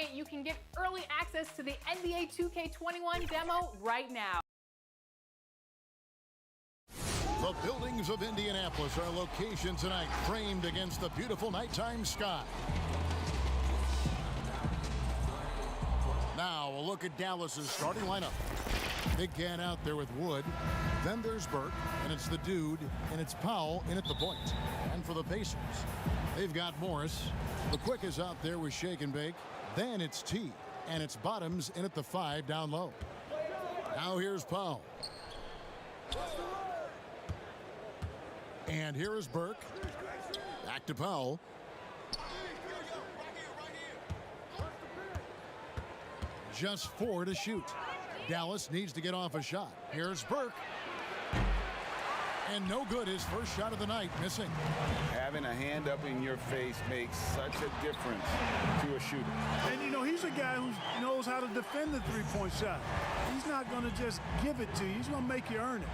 wait, you can get early access to the NBA 2K21 demo right now. The buildings of Indianapolis are location tonight, framed against the beautiful nighttime sky. Now a look at Dallas's starting lineup. Big can out there with Wood. Then there's Burke, and it's the dude, and it's Powell in at the point. And for the Pacers, they've got Morris. The quick is out there with Shake and Bake. Then it's T, and it's Bottoms in at the 5 down low. Now here's Powell. And here is Burke. Back to Powell. Just 4 to shoot. Dallas needs to get off a shot. Here's Burke. And no good. His first shot of the night, missing. Having a hand up in your face makes such a difference to a shooter. And, you know, he's a guy who knows how to defend the three-point shot. He's not going to just give it to you. He's going to make you earn it.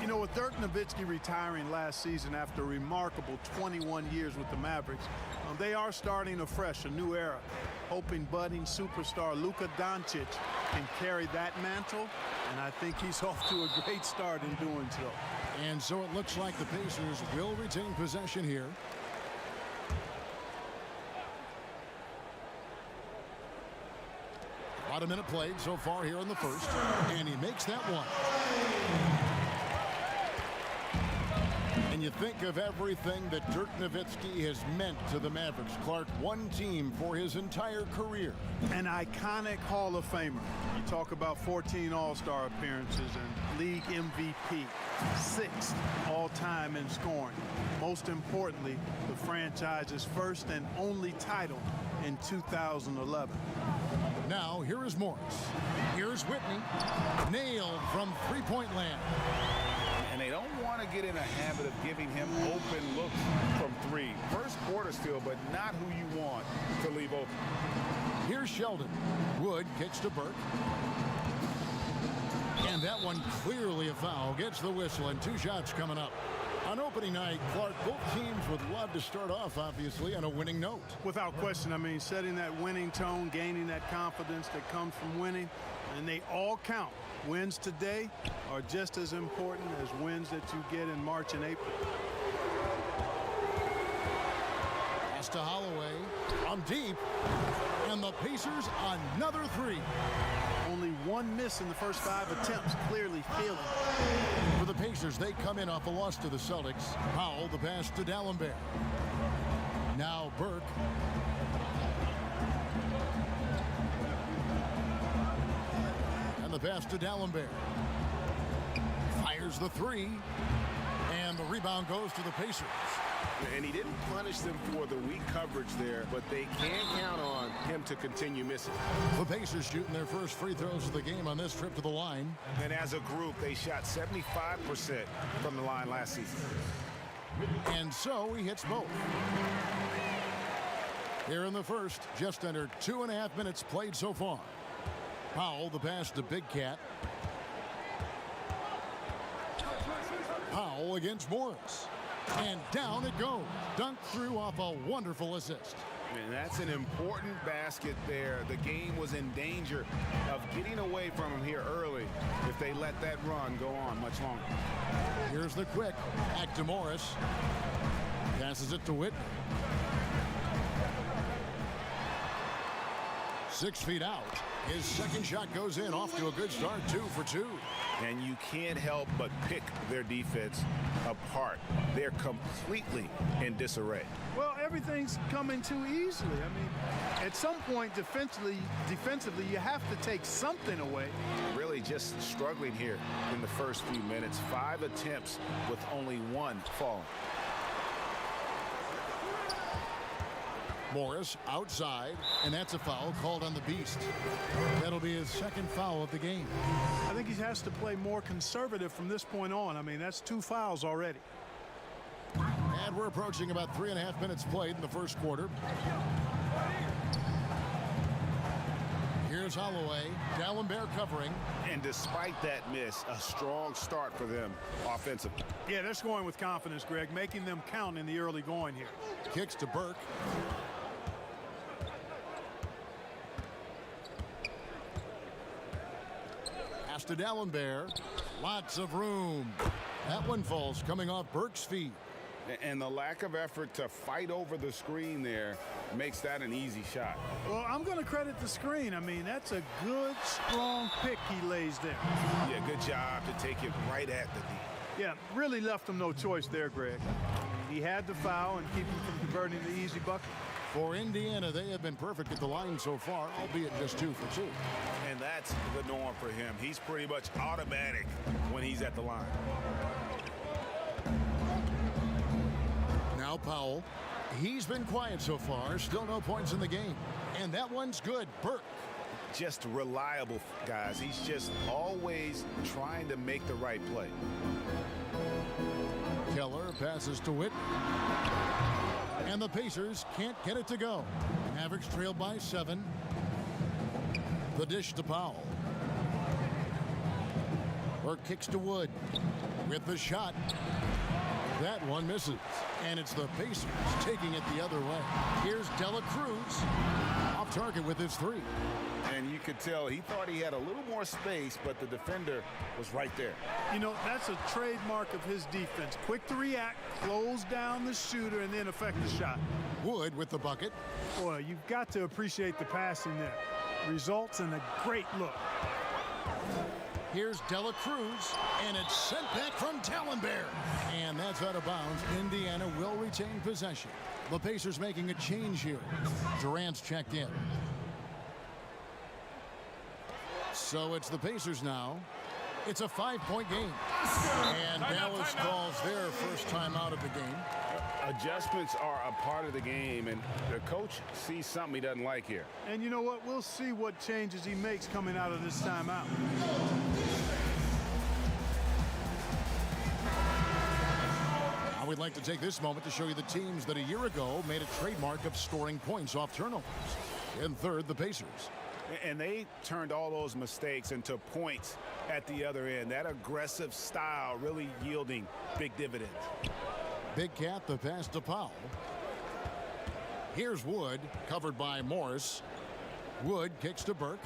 You know, with Dirk Nowitzki retiring last season after a remarkable 21 years with the Mavericks, they are starting afresh, a new era, hoping budding superstar Luka Doncic can carry that mantle, and I think he's off to a great start in doing so. And so it looks like the Pacers will retain possession here. About a minute played so far here in the first, and he makes that one. And you think of everything that Dirk Nowitzki has meant to the Mavericks. Clark, one team for his entire career. An iconic Hall of Famer. You talk about 14 All-Star appearances and league MVP, 6th all-time in scoring. Most importantly, the franchise's first and only title in 2011. Now here is Morris. Here's Whitney. Nailed from three-point land. And they don't want to get in a habit of giving him open looks from 3. First quarter still, but not who you want to leave open. Here's Sheldon. Wood kicks to Burke. And that one clearly a foul. Gets the whistle, and 2 shots coming up. On opening night, Clark, both teams would love to start off, obviously, on a winning note. Without question, I mean, setting that winning tone, gaining that confidence that comes from winning, and they all count. Wins today are just as important as wins that you get in March and April. Pass to Holloway. On deep. And the Pacers another 3. Only 1 miss in the first 5 attempts, clearly failing. For the Pacers, they come in off a loss to the Celtics. Powell, the pass to D'Alembert. Now Burke. And the pass to D'Alembert. Fires the 3. And the rebound goes to the Pacers. And he didn't punish them for the weak coverage there, but they can count on him to continue missing. The Pacers shooting their first free throws of the game on this trip to the line. And as a group, they shot 75% from the line last season. And so he hits both. Here in the first, just under 2.5 minutes played so far. Powell, the pass to Big Cat. Powell against Morris. And down it goes. Dunked through off a wonderful assist. And that's an important basket there. The game was in danger of getting away from him here early if they let that run go on much longer. Here's the quick. Back to Morris. Passes it to Whitney. 6 feet out. His second shot goes in. Off to a good start. 2 for 2. And you can't help but pick their defense apart. They're completely in disarray. Well, everything's coming too easily. I mean, at some point defensively, you have to take something away. Really just struggling here in the first few minutes. 5 attempts with only 1 fall. Morris outside, and that's a foul called on the Beast. That'll be his second foul of the game. I think he has to play more conservative from this point on. I mean, that's 2 fouls already. And we're approaching about 3.5 minutes played in the first quarter. Here's Holloway. D'Alembert covering. And despite that miss, a strong start for them offensively. Yeah, they're scoring with confidence, Greg, making them count in the early going here. Kicks to Burke. to D'Alembert. Lots of room. That one falls coming off Burke's feet. And the lack of effort to fight over the screen there makes that an easy shot. Well, I'm going to credit the screen. I mean, that's a good, strong pick he lays there. Yeah, good job to take it right at the D. Yeah, really left him no choice there, Greg. He had to foul and keep him from converting the easy bucket. For Indiana, they have been perfect at the line so far, albeit just 2 for 2. And that's the norm for him. He's pretty much automatic when he's at the line. Now Powell. He's been quiet so far. Still no points in the game. And that one's good. Burke. Just reliable, guys. He's just always trying to make the right play. Keller passes to Whit. And the Pacers can't get it to go. Mavericks trail by 7. The dish to Powell. Burke kicks to Wood. With the shot. That one misses. And it's the Pacers taking it the other way. Here's Dela Cruz. Off target with his 3. And you could tell he thought he had a little more space, but the defender was right there. You know, that's a trademark of his defense. Quick to react, close down the shooter, and then affect the shot. Wood with the bucket. Boy, you've got to appreciate the passing there. Results in a great look. Here's Dela Cruz, and it's sent back from D'Alembert. And that's out of bounds. Indiana will retain possession. The Pacers making a change here. Durant's checked in. So it's the Pacers now. It's a 5-point game. And Dallas calls their first time out of the game. Adjustments are a part of the game, and the coach sees something he doesn't like here. And you know what? We'll see what changes he makes coming out of this timeout. Now we'd like to take this moment to show you the teams that a year ago made a trademark of scoring points off turnovers. In third, the Pacers. And they turned all those mistakes into points at the other end. That aggressive style really yielding big dividends. Big Cat, the pass to Powell. Here's Wood, covered by Morris. Wood kicks to Burke.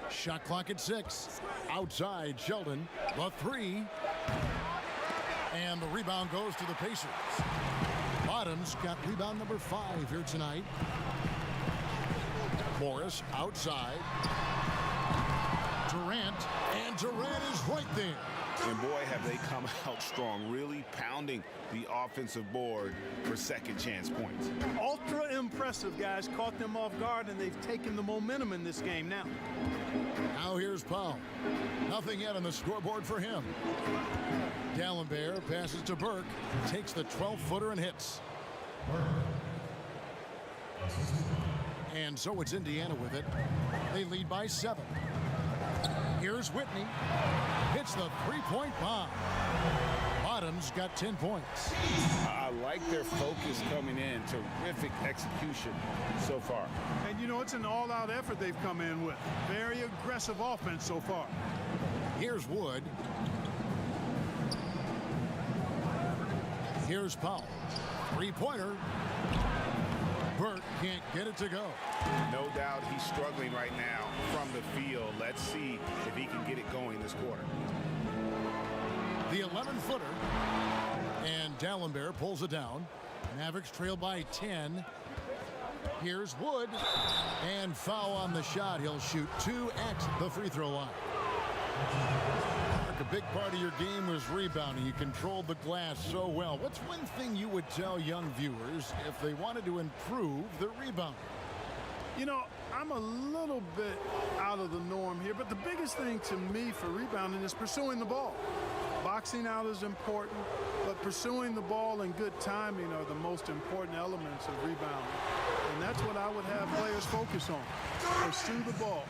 Shot clock at 6. Outside, Sheldon. The 3. And the rebound goes to the Pacers. Bottoms got rebound number 5 here tonight. Morris outside. Durant. And Durant is right there. And boy, have they come out strong, really pounding the offensive board for second chance points. Ultra impressive, guys. Caught them off guard, and they've taken the momentum in this game now. Now here's Powell. Nothing yet on the scoreboard for him. D'Alembert passes to Burke. Takes the 12-footer and hits. And so it's Indiana with it. They lead by 7. Here's Whitney. Hits the 3-point bomb. Bottoms got 10 points. I like their focus coming in. Terrific execution so far. And you know, it's an all-out effort they've come in with. Very aggressive offense so far. Here's Wood. Here's Powell. 3-pointer. Burke can't get it to go. No doubt he's struggling right now from the field. Let's see if he can get it going this quarter. The 11-footer. And D'Alembert pulls it down. Mavericks trail by 10. Here's Wood. And foul on the shot. He'll shoot 2 at the free throw line. A big part of your game was rebounding. You controlled the glass so well. What's one thing you would tell young viewers if they wanted to improve their rebounding? You know, I'm a little bit out of the norm here, but the biggest thing to me for rebounding is pursuing the ball. Boxing out is important, but pursuing the ball and good timing are the most important elements of rebounding. And that's what I would have players focus on. Pursue the ball.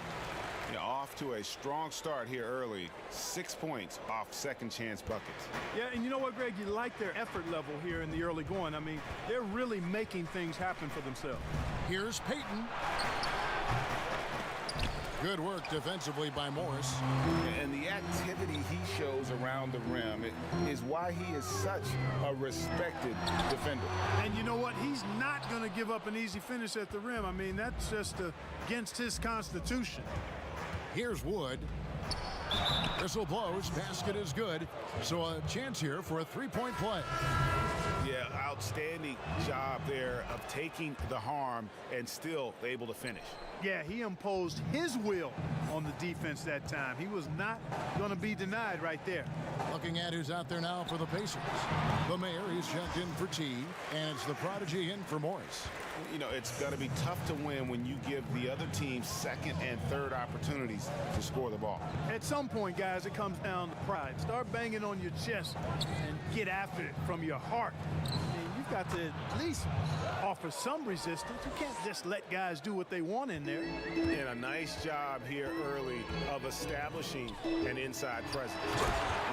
Yeah, off to a strong start here early. 6 points off second chance buckets. Yeah, and you know what, Greg? You like their effort level here in the early going. I mean, they're really making things happen for themselves. Here's Payton. Good work defensively by Morris. And the activity he shows around the rim is why he is such a respected defender. And you know what? He's not going to give up an easy finish at the rim. I mean, that's just against his constitution. Here's Wood. Whistle blows. Basket is good. So a chance here for a three-point play. Yeah, outstanding job there of taking the harm and still able to finish. Yeah, he imposed his will on the defense that time. He was not going to be denied right there. Looking at who's out there now for the Pacers. The mayor, he's checked in for T, and it's the prodigy in for Morris. You know, it's going to be tough to win when you give the other team second and third opportunities to score the ball. At some point, guys, it comes down to pride. Start banging on your chest and get after it from your heart. And you've got to at least offer some resistance. You can't just let guys do what they want in there. And a nice job here early of establishing an inside presence.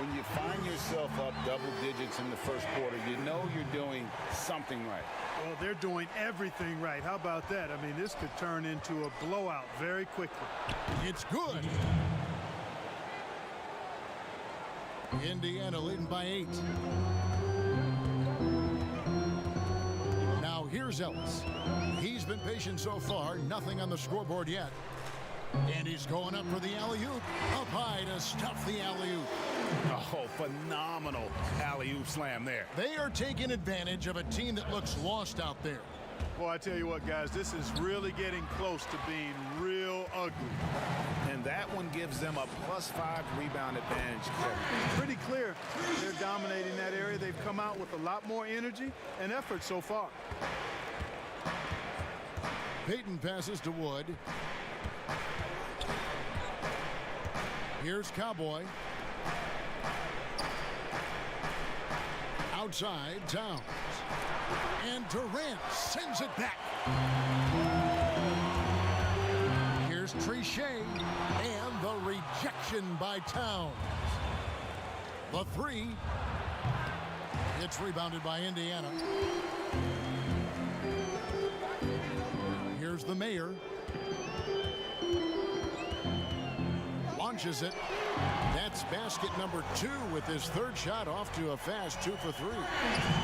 When you find yourself up double digits in the first quarter, you know you're doing something right. Well, they're doing everything right. How about that? I mean, this could turn into a blowout very quickly. It's good. Indiana leading by 8. Now here's Ellis. He's been patient so far. Nothing on the scoreboard yet. And he's going up for the alley-oop. Up high to stuff the alley-oop. Oh, phenomenal alley-oop slam there. They are taking advantage of a team that looks lost out there. Well, I tell you what, guys, this is really getting close to being real ugly. And that one gives them a +5 rebound advantage, Kevin. Pretty clear they're dominating that area. They've come out with a lot more energy and effort so far. Payton passes to Wood. Here's Cowboy. Outside, Towns. And Durant sends it back. Here's Trichet. And the rejection by Towns. The three. It's rebounded by Indiana. Here's the mayor. Launches it. That's basket number 2 with his third shot off to a fast 2 for 3.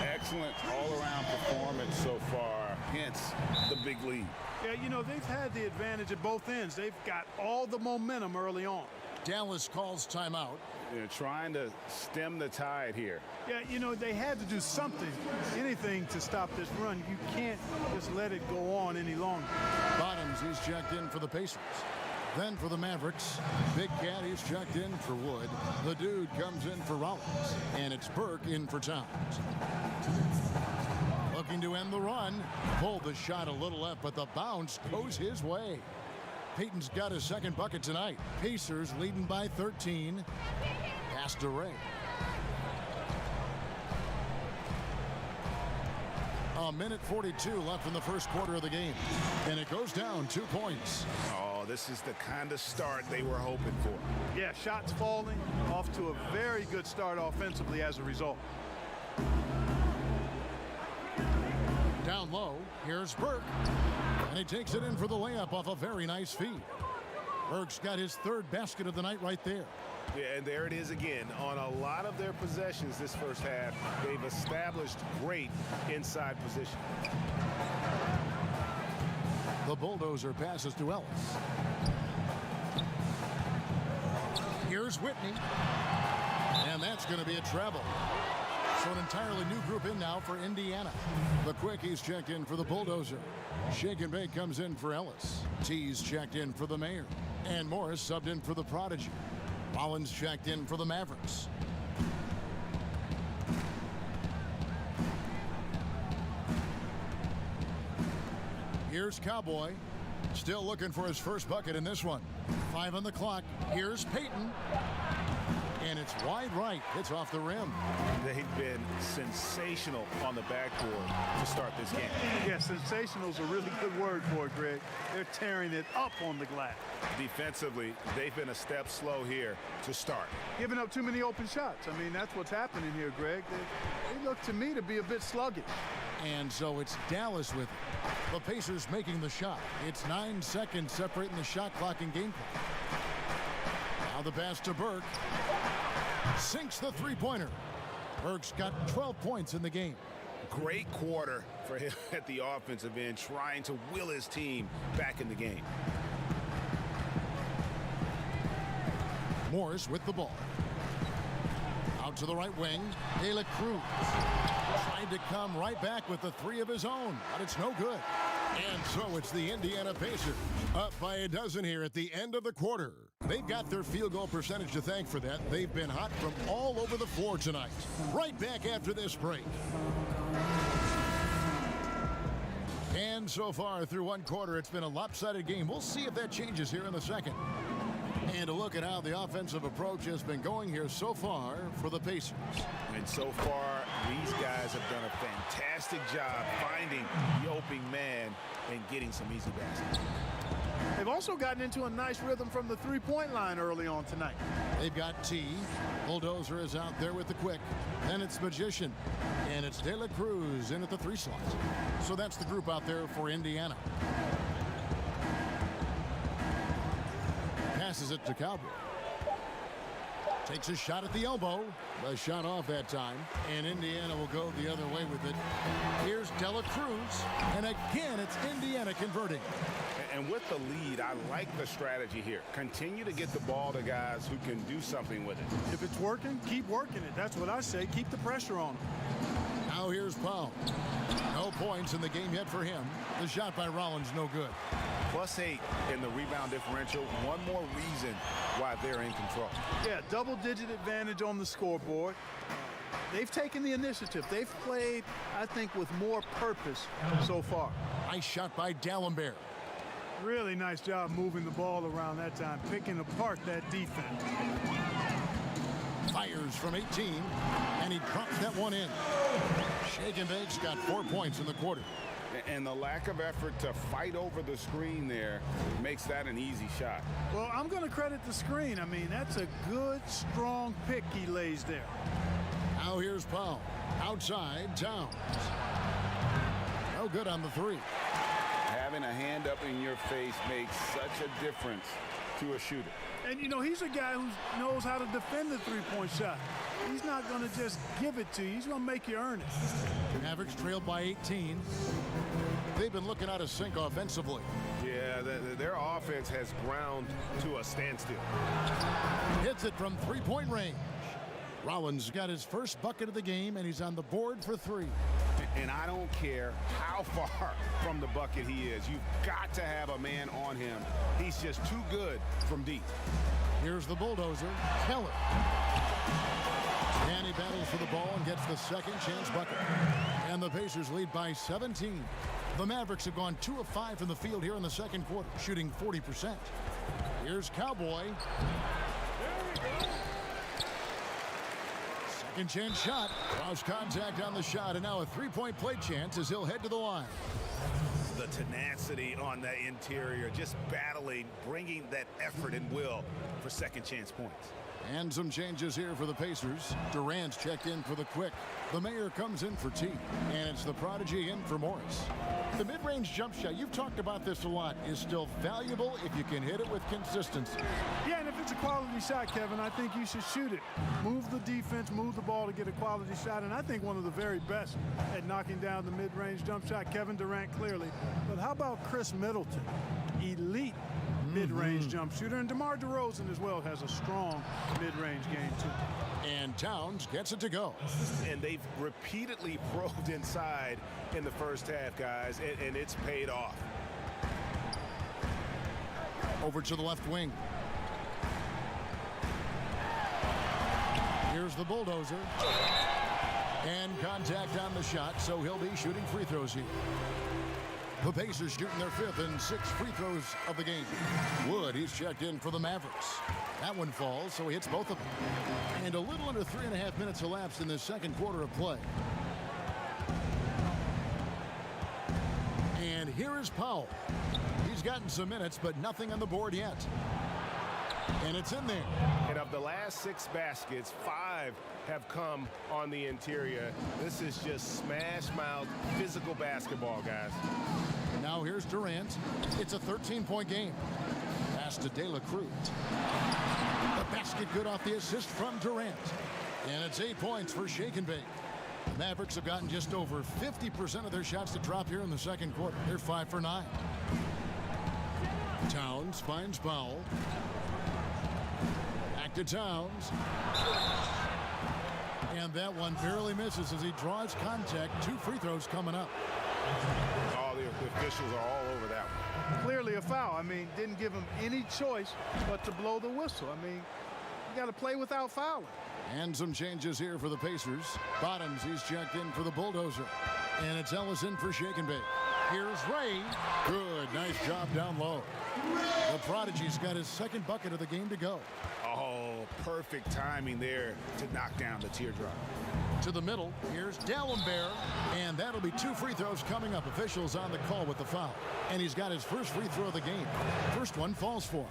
Excellent all-around performance so far, hence the big lead. Yeah, you know, they've had the advantage at both ends. They've got all the momentum early on. Dallas calls timeout. They're trying to stem the tide here. Yeah, you know, they had to do something, anything to stop this run. You can't just let it go on any longer. Bottoms, he's checked in for the Pacers. Then for the Mavericks, Big Cat, he's checked in for Wood. The dude comes in for Rollins. And it's Burke in for Towns. Looking to end the run. Pulled the shot a little left, but the bounce goes his way. Payton's got his second bucket tonight. Pacers leading by 13. Pass to Ray. A minute 42 left in the first quarter of the game. And it goes down 2 points. Oh, this is the kind of start they were hoping for. Yeah, shots falling, off to a very good start offensively as a result. Down low, here's Burke. And he takes it in for the layup off a very nice feed. Burke's got his third basket of the night right there. Yeah, and there it is again. On a lot of their possessions this first half, they've established great inside position. The bulldozer passes to Ellis. Here's Whitney. And that's going to be a treble. So an entirely new group in now for Indiana. The Quickies checked in for the bulldozer. Shake and Bake comes in for Ellis. T's checked in for the mayor. And Morris subbed in for the prodigy. Rollins checked in for the Mavericks. Here's Cowboy. Still looking for his first bucket in this one. 5 on the clock. Here's Payton. And it's wide right. It's off the rim. They've been sensational on the backboard to start this game. Yeah, sensational is a really good word for it, Greg. They're tearing it up on the glass. Defensively, they've been a step slow here to start. Giving up too many open shots. I mean, that's what's happening here, Greg. They look to me to be a bit sluggish. And so it's Dallas with it. The Pacers making the shot. It's 9 seconds separating the shot clock and game clock. Now the pass to Burke. Sinks the three-pointer. Burke's got 12 points in the game. Great quarter for him at the offensive end, trying to will his team back in the game. Morris with the ball. Out to the right wing. De La Cruz tried to come right back with the three of his own, but it's no good. And so it's the Indiana Pacers up by a dozen here at the end of the quarter. They've got their field goal percentage to thank for that. They've been hot from all over the floor tonight. Right back after this break. And so far through one quarter, it's been a lopsided game. We'll see if that changes here in the second. And a look at how the offensive approach has been going here so far for the Pacers. And so far, these guys have done a fantastic job finding the opening man and getting some easy baskets. They've also gotten into a nice rhythm from the three-point line early on tonight. They've got T. Bulldozer is out there with the quick. Then it's Magician. And it's De La Cruz in at the three slot. So that's the group out there for Indiana. Passes it to Cowboy. Takes a shot at the elbow. A shot off that time. And Indiana will go the other way with it. Here's De La Cruz. And again, it's Indiana converting. And with the lead, I like the strategy here. Continue to get the ball to guys who can do something with it. If it's working, keep working it. That's what I say. Keep the pressure on them. Now here's Powell. No points in the game yet for him. The shot by Rollins no good. +8 in the rebound differential. One more reason why they're in control. Yeah, double-digit advantage on the scoreboard. They've taken the initiative. They've played, I think, with more purpose so far. Nice shot by D'Alembert. Really nice job moving the ball around that time, picking apart that defense. Fires from 18, and he drops that one in. Shake and Bake's got 4 points in the quarter. And the lack of effort to fight over the screen there makes that an easy shot. Well, I'm going to credit the screen. I mean, that's a good, strong pick he lays there. Now here's Powell. Outside, Towns. No good on the three. Having a hand up in your face makes such a difference to a shooter. And, you know, he's a guy who knows how to defend the three-point shot. He's not going to just give it to you. He's going to make you earn it. Mavericks trailed by 18. They've been looking out of sync offensively. Yeah, their offense has ground to a standstill. Hits it from three-point range. Rollins got his first bucket of the game, and he's on the board for three. And I don't care how far from the bucket he is. You've got to have a man on him. He's just too good from deep. Here's the bulldozer, Keller. And he battles for the ball and gets the second chance bucket. And the Pacers lead by 17. The Mavericks have gone 2 of 5 from the field here in the second quarter, shooting 40%. Here's Cowboy. Second chance shot. Cross contact on the shot, and now a three-point play chance as he'll head to the line. The tenacity on the interior, just battling, bringing that effort and will for second chance points. And some changes here for the Pacers. Durant's checked in for the quick. The mayor comes in for T. And it's the prodigy in for Morris. The mid-range jump shot, you've talked about this a lot, is still valuable if you can hit it with consistency. Yeah, and if it's a quality shot, Kevin, I think you should shoot it. Move the defense, move the ball to get a quality shot, and I think one of the very best at knocking down the mid-range jump shot, Kevin Durant clearly. But how about Chris Middleton? Elite mid-range jump shooter, and DeMar DeRozan as well has a strong mid-range game too. And Towns gets it to go. And they've repeatedly probed inside in the first half, guys, and it's paid off. Over to the left wing. Here's the bulldozer. And contact on the shot, so he'll be shooting free throws here. The Pacers shooting their 5th and 6th free throws of the game. Wood, he's checked in for the Mavericks. That one falls, so he hits both of them. And a little under 3.5 minutes elapsed in the second quarter of play. And here is Powell. He's gotten some minutes, but nothing on the board yet. And it's in there. And of the last 6 baskets, 5 have come on the interior. This is just smash-mouth physical basketball, guys. Now here's Durant. It's a 13-point game. Pass to De La Cruz. The basket good off the assist from Durant. And it's 8 points for Shake and Bake. The Mavericks have gotten just over 50% of their shots to drop here in the second quarter. They're 5 for 9. Towns finds Powell. Back to Towns. And that one barely misses as he draws contact. 2 free throws coming up. All the officials are all over that one. Clearly a foul. I mean, didn't give him any choice but to blow the whistle. I mean, you got to play without fouling. And some changes here for the Pacers. Bottoms, he's checked in for the Bulldozer. And it's Ellison for Shake and Bake. Here's Ray. Good, nice job down low. The Prodigy's got his second bucket of the game to go. Oh, perfect timing there to knock down the teardrop. To the middle, here's Dallenberg. And that'll be 2 free throws coming up. Officials on the call with the foul. And he's got his first free throw of the game. First one falls for him.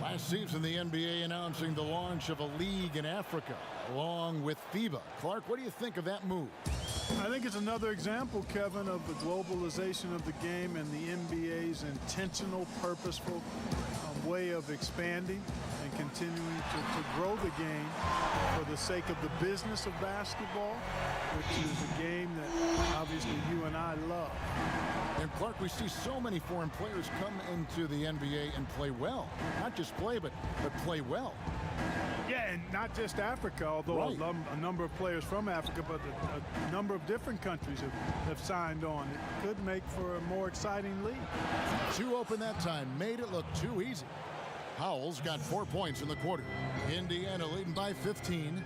Last season, the NBA announcing the launch of a league in Africa, along with FIBA. Clark, what do you think of that move? I think it's another example, Kevin, of the globalization of the game and the NBA's intentional, purposeful way of expanding and continuing to grow the game for the sake of the business of basketball, which is a game that obviously you and I love. And Clark, we see so many foreign players come into the NBA and play well. Not just play, but play well. Yeah, and not just Africa, although Right. a number of players from Africa, but a number of different countries have signed on. It could make for a more exciting league. 2 open that time, made it look too easy. Howell's got 4 points in the quarter. Indiana leading by 15.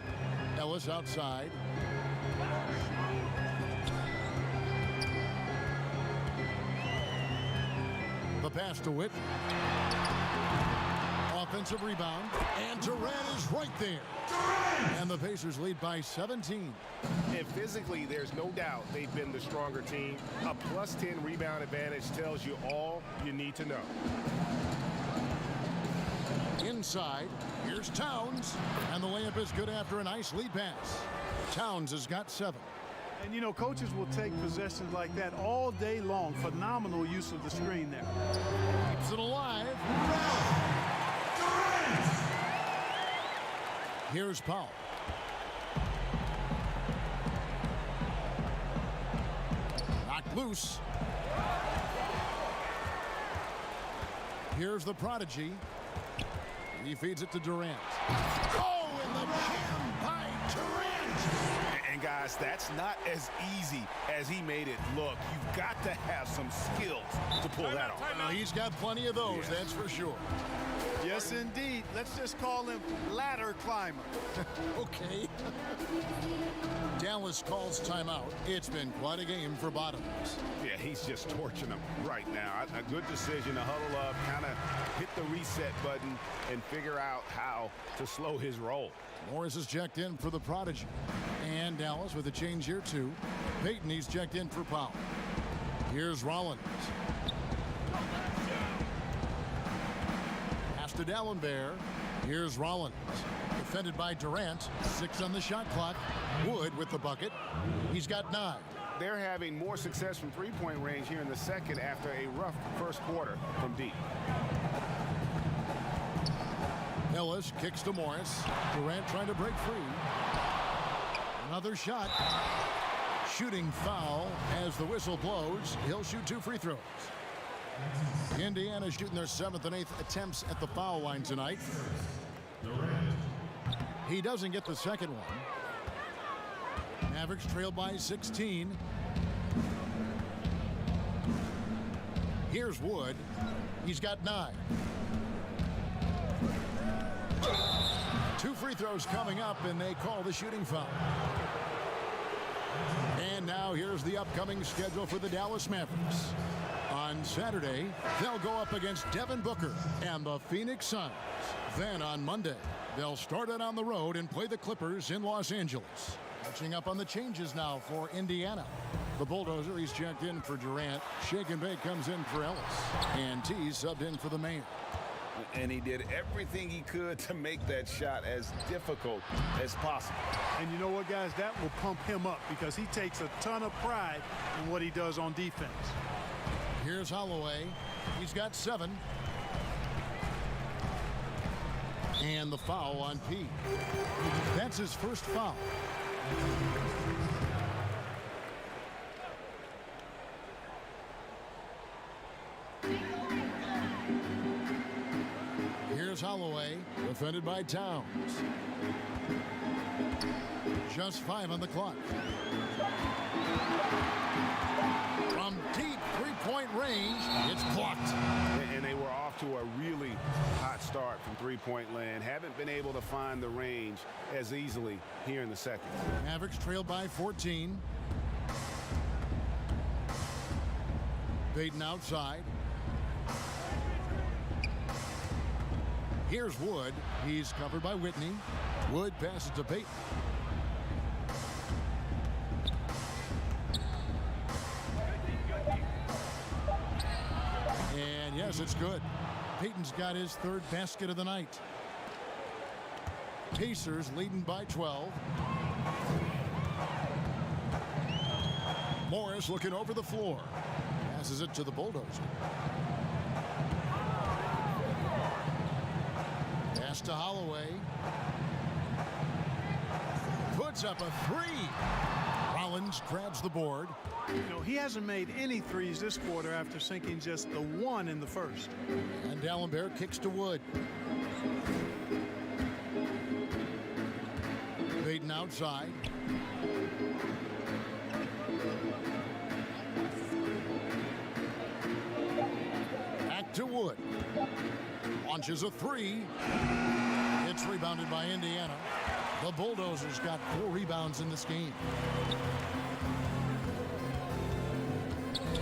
Ellis outside. The pass to Whit. Offensive rebound. And Durant is right there. And the Pacers lead by 17. And physically, there's no doubt they've been the stronger team. A +10 rebound advantage tells you all you need to know. Inside, here's Towns. And the layup is good after a nice lead pass. Towns has got 7. And, you know, coaches will take possessions like that all day long. Phenomenal use of the screen there. Keeps it alive. Here's Powell. Knocked loose. Here's the Prodigy. He feeds it to Durant. Oh, in the jam by Durant. And guys, that's not as easy as he made it look. You've got to have some skills to pull that off. He's got plenty of those, that's for sure. Yes, indeed. Let's just call him ladder climber. Okay. Dallas calls timeout. It's been quite a game for Bottoms. Yeah, he's just torching them right now. A good decision to huddle up, kind of hit the reset button, and figure out how to slow his roll. Morris is checked in for the Prodigy. And Dallas with a change here, too. Peyton, he's checked in for Powell. Here's Rollins. Pass to Dallenberg. Here's Rollins. Defended by Durant. 6 on the shot clock. Wood with the bucket. He's got 9. They're having more success from three-point range here in the second after a rough first quarter from deep. Ellis kicks to Morris. Durant trying to break free. Another shot. Shooting foul as the whistle blows. He'll shoot 2 free throws. Indiana shooting their 7th and 8th attempts at the foul line tonight. He doesn't get the second one. Mavericks trail by 16. Here's Wood. He's got 9. 2 free throws coming up, and they call the shooting foul. And now here's the upcoming schedule for the Dallas Mavericks. On Saturday, they'll go up against Devin Booker and the Phoenix Suns. Then on Monday, they'll start it on the road and play the Clippers in Los Angeles. Catching up on the changes now for Indiana. The Bulldozer, he's checked in for Durant. Shake and Bake comes in for Ellis. And T subbed in for the Mayor. And he did everything he could to make that shot as difficult as possible. And you know what, guys? That will pump him up because he takes a ton of pride in what he does on defense. Here's Holloway. He's got 7. And the foul on P. That's his first foul. Here's Here's Holloway, defended by Towns. Just 5 on the clock. From deep three-point range, it's blocked. And they were off to a really hot start from three-point land. Haven't been able to find the range as easily here in the second. Mavericks trailed by 14. Payton outside. Here's Wood. He's covered by Whitney. Wood passes to Payton. And yes, it's good. Payton's got his 3rd basket of the night. Pacers leading by 12. Morris looking over the floor. Passes it to the Bulldozer. Pass to Holloway. Puts up a 3. Rollins grabs the board. You know, he hasn't made any threes this quarter after sinking just the 1 in the first. And D'Alembert kicks to Wood. Payton outside. Back to Wood. Launches a 3. It's rebounded by Indiana. The Bulldozers got 4 rebounds in this game.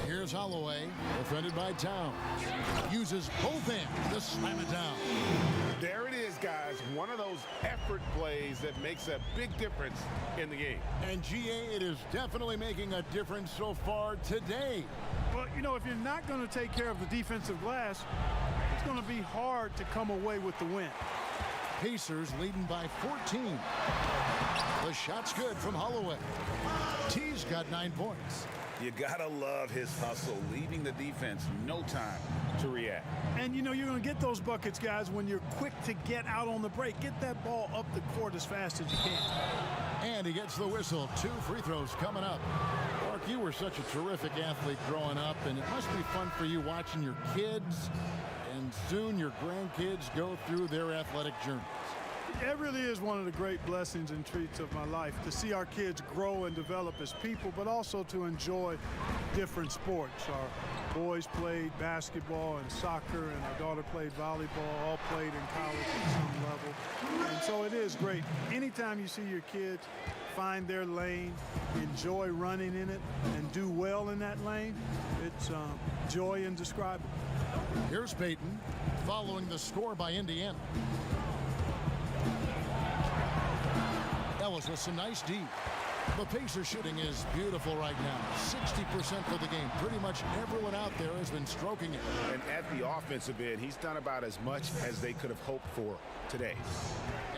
Here's Holloway, defended by Towns. Uses both hands to slam it down. There it is, guys. One of those effort plays that makes a big difference in the game. And GA, it is definitely making a difference so far today. But, you know, if you're not going to take care of the defensive glass, it's going to be hard to come away with the win. Pacers leading by 14. The shot's good from Holloway. T's got 9 points. You gotta love his hustle, leaving the defense no time to react. And, you know, you're going to get those buckets, guys, when you're quick to get out on the break. Get that ball up the court as fast as you can. And he gets the whistle. 2 free throws coming up. Mark, you were such a terrific athlete growing up, and it must be fun for you watching your kids and soon your grandkids go through their athletic journeys. It really is one of the great blessings and treats of my life to see our kids grow and develop as people, but also to enjoy different sports. Our boys played basketball and soccer, and our daughter played volleyball, all played in college at some level. And so it is great. Anytime you see your kids find their lane, enjoy running in it, and do well in that lane, it's joy indescribable. Here's Payton following the score by Indiana. Ellis with some nice D. The Pacers shooting is beautiful right now. 60% for the game. Pretty much everyone out there has been stroking it. And at the offensive end, he's done about as much as they could have hoped for today.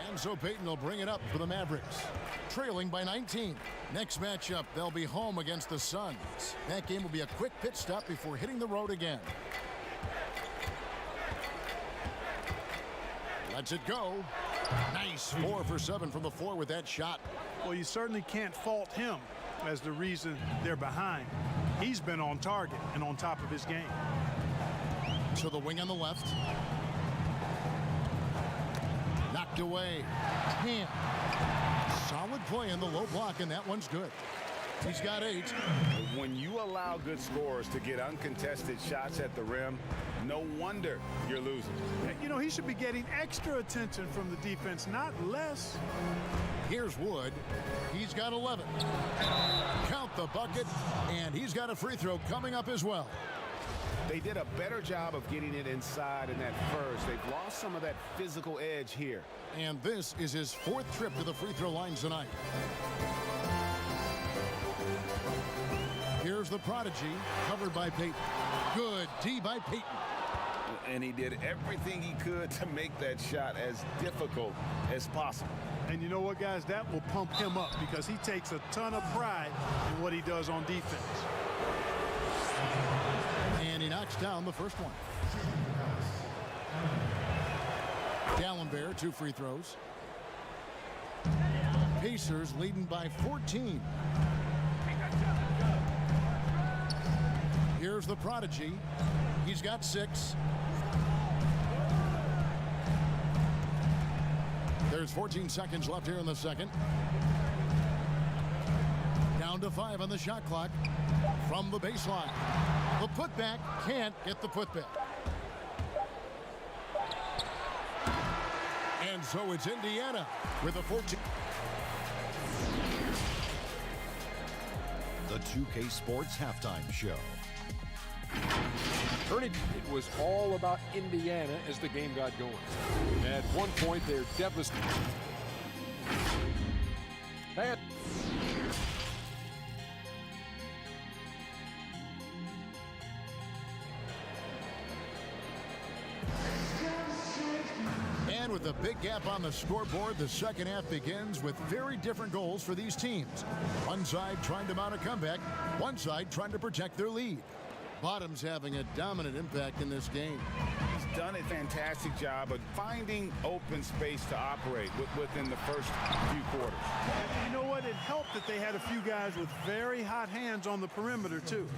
And so Payton will bring it up for the Mavericks. Trailing by 19. Next matchup, they'll be home against the Suns. That game will be a quick pit stop before hitting the road again. Lets it go. Nice 4 for 7 from the floor with that shot. Well, you certainly can't fault him as the reason they're behind. He's been on target and on top of his game. To the wing on the left. Knocked away. Hand. Solid play in the low block, and that one's good. He's got 8. When you allow good scorers to get uncontested shots at the rim, no wonder you're losing. You know, he should be getting extra attention from the defense, not less. Here's Wood. He's got 11. Count the bucket, and he's got a free throw coming up as well. They did a better job of getting it inside in that first. They've lost some of that physical edge here. And this is his 4th trip to the free throw line tonight. Here's the prodigy, covered by Payton. Good D by Payton. And he did everything he could to make that shot as difficult as possible. And you know what, guys? That will pump him up because he takes a ton of pride in what he does on defense. And he knocks down the first one. D'Alembert, 2 free throws. Pacers leading by 14. Here's the prodigy. He's got 6. There's 14 seconds left here in the second. Down to 5 on the shot clock from the baseline. The putback can't get the putback. And so it's Indiana with a 14. The 2K Sports Halftime Show. Ernie, it was all about Indiana as the game got going. At one point, they're devastated. And with a big gap on the scoreboard, the second half begins with very different goals for these teams. One side trying to mount a comeback, one side trying to protect their lead. Bottom's having a dominant impact in this game. He's done a fantastic job of finding open space to operate within the first few quarters. And you know what? It helped that they had a few guys with very hot hands on the perimeter, too.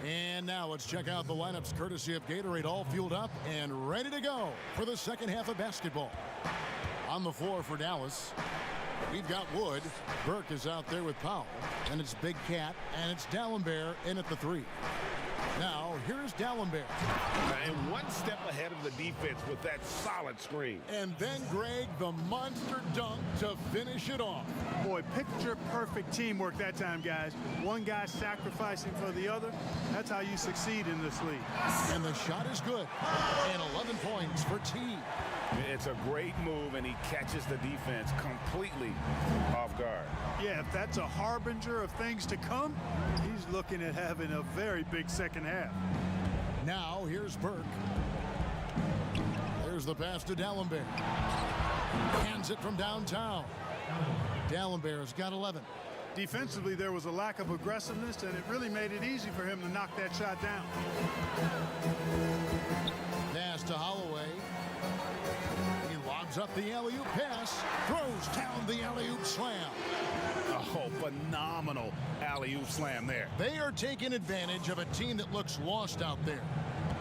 And now let's check out the lineups courtesy of Gatorade, all fueled up and ready to go for the second half of basketball. On the floor for Dallas, we've got Wood. Burke is out there with Powell. And it's Big Cat, and it's Dallenberg in at the 3. Now, here's Dallenberg. And one step ahead of the defense with that solid screen. And then, Greg, the monster dunk to finish it off. Boy, picture-perfect teamwork that time, guys. One guy sacrificing for the other. That's how you succeed in this league. And the shot is good. And 11 points for T. It's a great move, and he catches the defense completely off guard. Yeah, if that's a harbinger of things to come, he's looking at having a very big second half. Now, here's Burke. There's the pass to Dallenberg. Hands it from downtown. Dallenberg's got 11. Defensively, there was a lack of aggressiveness, and it really made it easy for him to knock that shot down. Pass to Holloway. He lobs up the alley-oop pass. Throws down the alley-oop slam. Oh, phenomenal alley-oop slam there. They are taking advantage of a team that looks lost out there.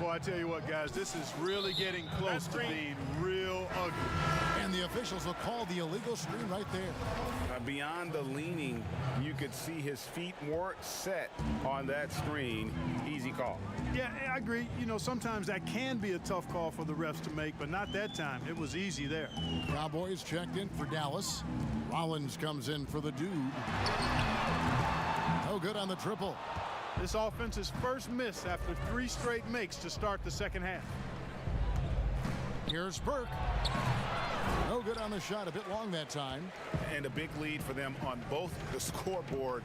Boy, I tell you what, guys, this is really getting close to being real ugly. And the officials will call the illegal screen right there. Beyond the leaning, you could see his feet weren't set on that screen. Easy call. Yeah, I agree. You know, sometimes that can be a tough call for the refs to make, but not that time. It was easy there. Cowboys checked in for Dallas. Rollins comes in for the dude. No good on the triple. This offense's first miss after 3 straight makes to start the second half. Here's Burke. No good on the shot, a bit long that time. And a big lead for them on both the scoreboard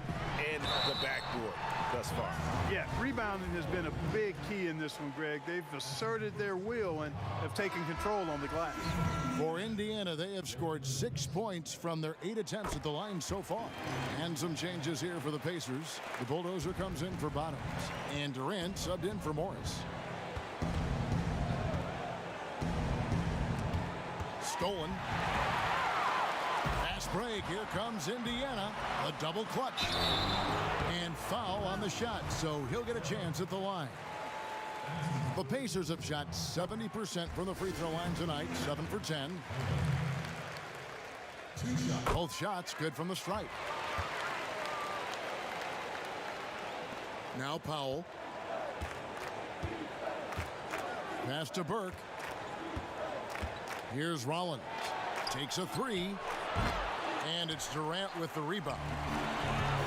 and the backboard thus far. Yeah, rebounding has been a big key in this one, Greg. They've asserted their will and have taken control on the glass. For Indiana, they have scored 6 points from their 8 attempts at the line so far. And some changes here for the Pacers. The bulldozer comes in for Bottoms. And Durant subbed in for Morris. Stolen. Fast break. Here comes Indiana. A double clutch. And foul on the shot, so he'll get a chance at the line. The Pacers have shot 70% from the free throw line tonight, 7 for 10. Both shots good from the stripe. Now Powell. Pass to Burke. Here's Rollins. Takes a 3. And it's Durant with the rebound.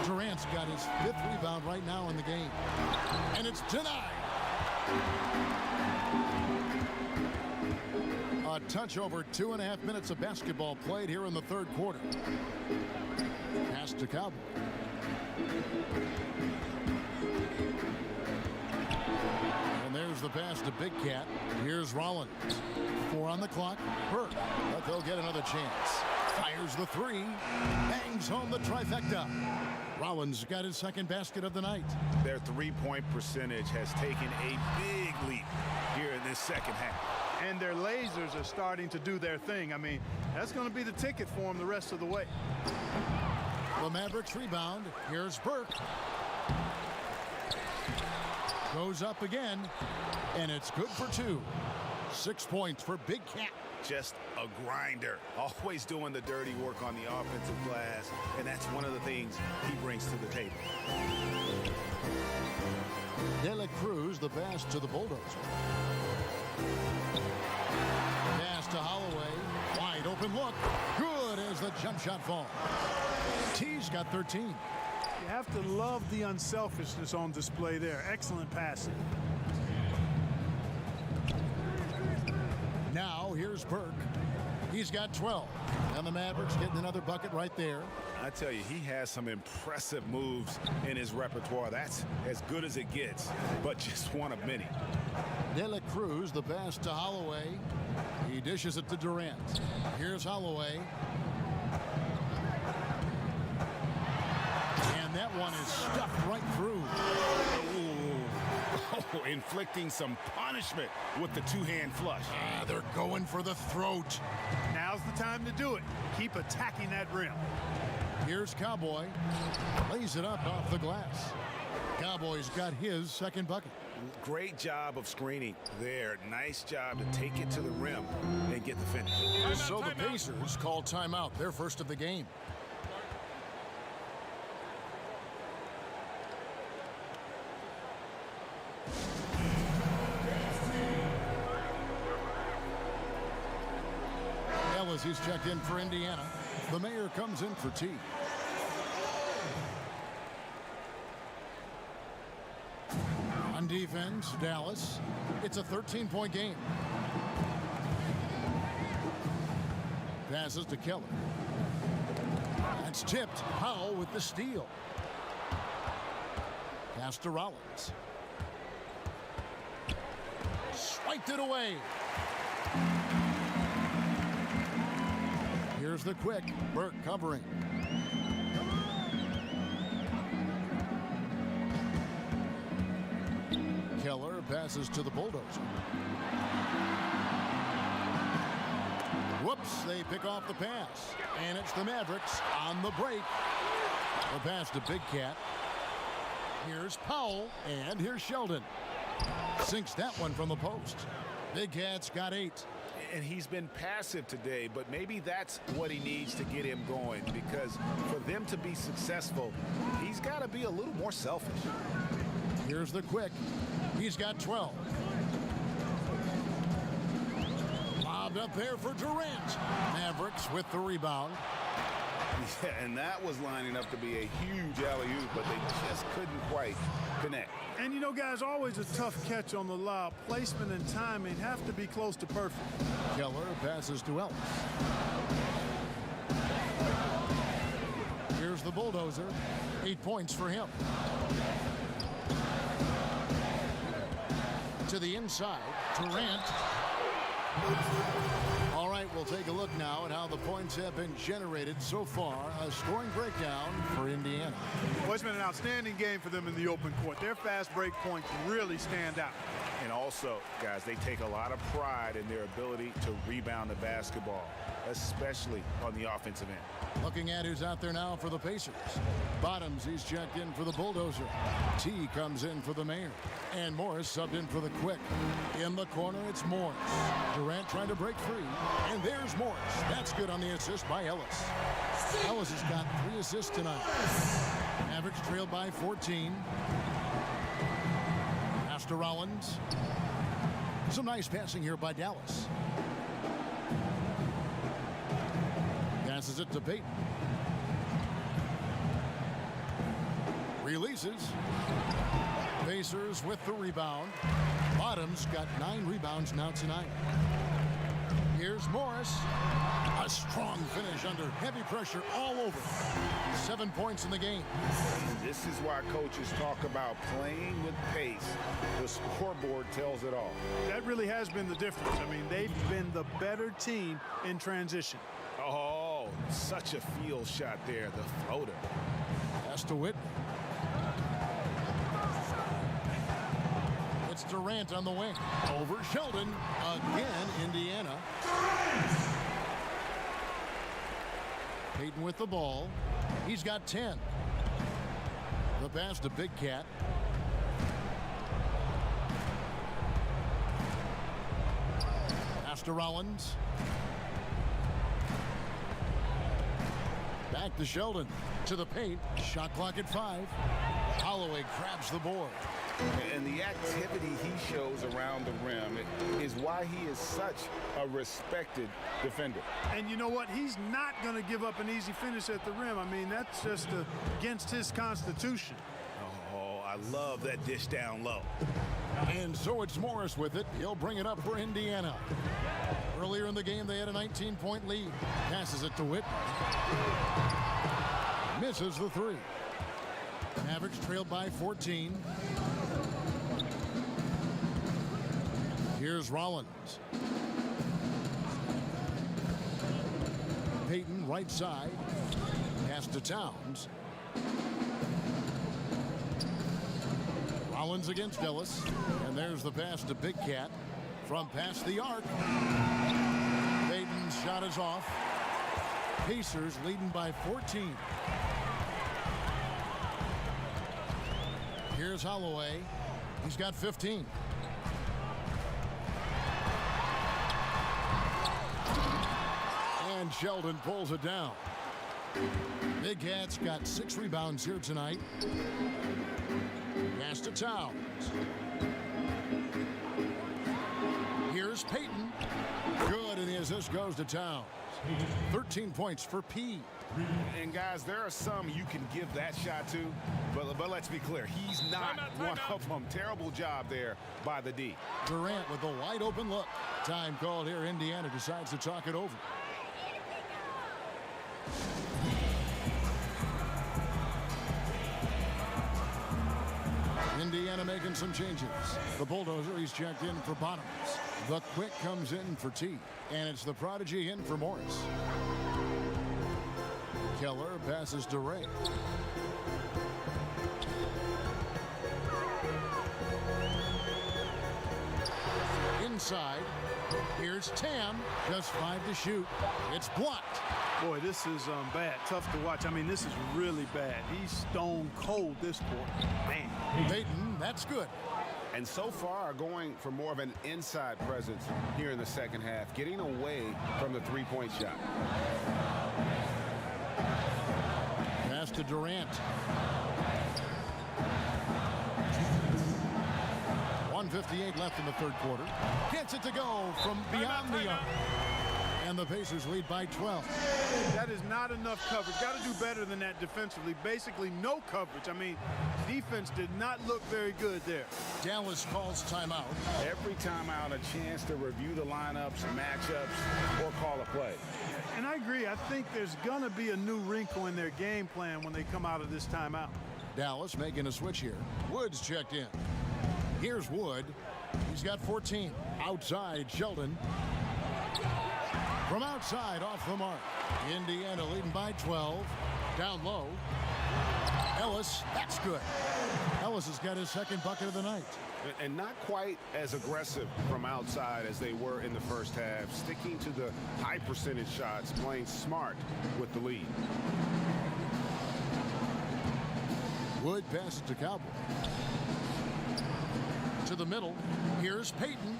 Durant's got his 5th rebound right now in the game. And it's denied. A touch over 2.5 minutes of basketball played here in the third quarter. Pass to Cowboy. And there's the pass to Big Cat. Here's Rollins. 4 on the clock. Burke, but they'll get another chance. Fires the 3. Bangs home the trifecta. Rollins got his 2nd basket of the night. Their three-point percentage has taken a big leap here in this second half. And their lasers are starting to do their thing. I mean, that's going to be the ticket for them the rest of the way. The Mavericks rebound. Here's Burke. Goes up again, and it's good for 2. 6 points for Big Cat. Just a grinder, always doing the dirty work on the offensive glass, and that's one of the things he brings to the table. De La Cruz, the pass to the Bulldozer. Pass to Holloway. Wide open look. Good as the jump shot falls. T's got 13. You have to love the unselfishness on display there. Excellent passing. Now here's Burke. He's got 12. And the Mavericks getting another bucket right there. I tell you, he has some impressive moves in his repertoire. That's as good as it gets, but just one of many. De La Cruz, the pass to Holloway. He dishes it to Durant. Here's Holloway. And that one is stuffed right through. Oh, inflicting some punishment with the two-hand flush. They're going for the throat. Now's the time to do it. Keep attacking that rim. Here's Cowboy. Lays it up off the glass. Cowboy's got his second bucket. Great job of screening there. Nice job to take it to the rim and get the finish. So the Pacers call timeout, their first of the game. Ellis, he's checked in for Indiana. The mayor comes in for T. On defense, Dallas. It's a 13-point game. Passes to Keller. That's tipped. Powell with the steal. Pass to Rollins. Swiped it away. Here's the quick. Burke covering. Keller passes to the Bulldozer. Whoops, they pick off the pass. And it's the Mavericks on the break. The pass to Big Cat. Here's Powell, and here's Sheldon. Sinks that one from the post. Big Cat's got 8. And he's been passive today, but maybe that's what he needs to get him going, because for them to be successful, he's got to be a little more selfish. Here's the quick. He's got 12. Lobbed up there for Durant. Mavericks with the rebound. Yeah, and that was lining up to be a huge alley-oop, but they just couldn't quite connect. And you know, guys, always a tough catch on the lob. Placement and timing have to be close to perfect. Keller passes to Ellis. Here's the Bulldozer. 8 points for him. To the inside, Durant. All right, we'll take a look now at how the points have been generated so far. A scoring breakdown for Indiana. Well, it's been an outstanding game for them in the open court. Their fast break points really stand out. And also, guys, they take a lot of pride in their ability to rebound the basketball, especially on the offensive end. Looking at who's out there now for the Pacers. Bottoms, he's checked in for the Bulldozer. T comes in for the Mayor. And Morris subbed in for the Quick. In the corner, it's Morris. Durant trying to break free. And there's Morris. That's good on the assist by Ellis. Ellis has got 3 assists tonight. Mavericks trailed by 14. Pass to Rollins. Some nice passing here by Dallas. Passes it to Payton. Releases. Pacers with the rebound. Bottoms got 9 rebounds now tonight. Here's Morris. A strong finish under heavy pressure all over. 7 points in the game. This is why coaches talk about playing with pace. The scoreboard tells it all. That really has been the difference. I mean, they've been the better team in transition. Oh, such a field shot there, the floater. Pass to Whitney. It's Durant on the wing. Over Sheldon. Again, Indiana. Payton with the ball. He's got 10. The pass to Big Cat. to Rollins. Back to Sheldon. To the paint. Shot clock at 5. Holloway grabs the board. And the activity he shows around the rim is why he is such a respected defender. And you know what? He's not going to give up an easy finish at the rim. I mean, that's just against his constitution. Oh, I love that dish down low. And so it's Morris with it. He'll bring it up for Indiana. Earlier in the game, they had a 19-point lead. Passes it to Whit. Misses the 3. Mavericks trailed by 14. Here's Rollins. Payton right side. Pass to Towns. Rollins against Ellis. And there's the pass to Big Cat. From past the arc. Payton's shot is off. Pacers leading by 14. Here's Holloway. He's got 15. And Sheldon pulls it down. Big Cat's got 6 rebounds here tonight. Pass to Towns. Here's Payton. Good, and the assist goes to Towns. 13 points for P. And guys, there are some you can give that shot to, but let's be clear, he's not one of them. Terrible job there by the D. Durant with a wide open look. Time called here. Indiana decides to talk it over. Indiana making some changes. The Bulldozer, he's checked in for Bottoms. The Quick comes in for T. And it's the Prodigy in for Morris. Keller passes to Ray. Inside. Here's Tam. Just 5 to shoot. It's blocked. Boy, this is bad. Tough to watch. I mean, this is really bad. He's stone cold this quarter. Man. Payton, that's good. And so far, going for more of an inside presence here in the second half, getting away from the three-point shot. Pass to Durant. 1:58 left in the third quarter. Gets it to go from beyond the arc. And the Pacers lead by 12. That is not enough coverage. Got to do better than that defensively. Basically, no coverage. I mean, defense did not look very good there. Dallas calls timeout. Every timeout, a chance to review the lineups, matchups, or call a play. And I agree. I think there's going to be a new wrinkle in their game plan when they come out of this timeout. Dallas making a switch here. Wood's checked in. Here's Wood. He's got 14. Outside, Sheldon. From outside, off the mark. Indiana leading by 12. Down low. Ellis, that's good. Ellis has got his second bucket of the night. And not quite as aggressive from outside as they were in the first half. Sticking to the high percentage shots, playing smart with the lead. Wood passes to Cowboy. To the middle. Here's Payton.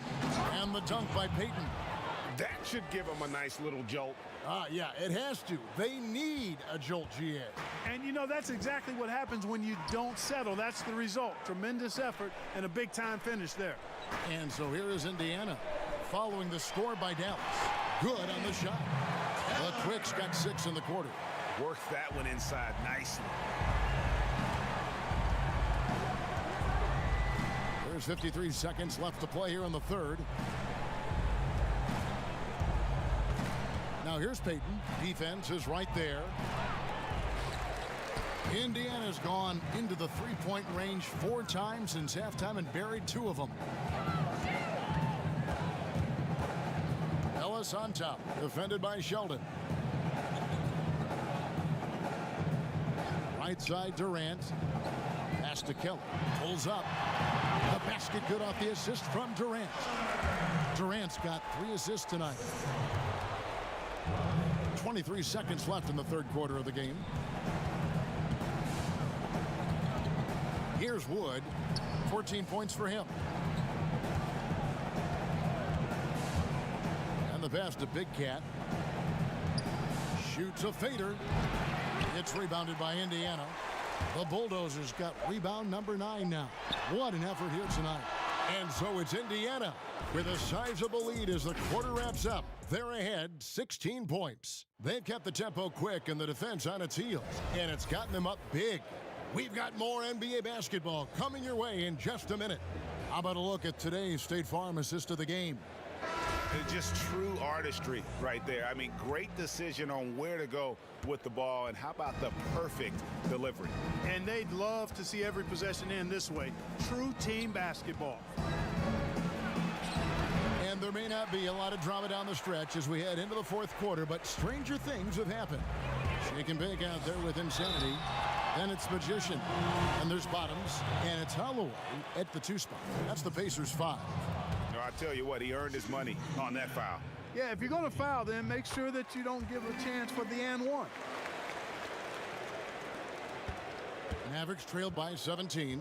And the dunk by Payton. That should give them a nice little jolt. Yeah, it has to. They need a jolt, GA. And, you know, that's exactly what happens when you don't settle. That's the result. Tremendous effort and a big-time finish there. And so here is Indiana following the score by Dallas. Good on the shot. The Quicks got 6 in the quarter. Worked that one inside nicely. There's 53 seconds left to play here in the third. Now here's Payton. Defense is right there. Indiana's gone into the three-point range 4 times since halftime and buried 2 of them. Ellis on top, defended by Sheldon. Right side, Durant. Pass to Keller. Pulls up. The basket good off the assist from Durant. Durant's got 3 assists tonight. 23 seconds left in the third quarter of the game. Here's Wood. 14 points for him. pass to Big Cat. Shoots a fader. It's rebounded by Indiana. The Bulldozers got rebound number 9 now. What an effort here tonight. And so it's Indiana with a sizable lead as the quarter wraps up. They're ahead 16 points. They've kept the tempo quick and the defense on its heels, and it's gotten them up big. We've got more NBA basketball coming your way in just a minute. How about a look at today's State Farm assist of the game? It's just true artistry right there. I mean, great decision on where to go with the ball, and how about the perfect delivery? And they'd love to see every possession end this way. True team basketball. And there may not be a lot of drama down the stretch as we head into the fourth quarter, but stranger things have happened. Shake and bake out there with Insanity. Then it's Magician. And there's Bottoms. And it's Holloway at the 2 spot. That's the Pacers 5. No, I tell you what, he earned his money on that foul. Yeah, if you're going to foul, then make sure that you don't give a chance for the and one. Mavericks trailed by 17.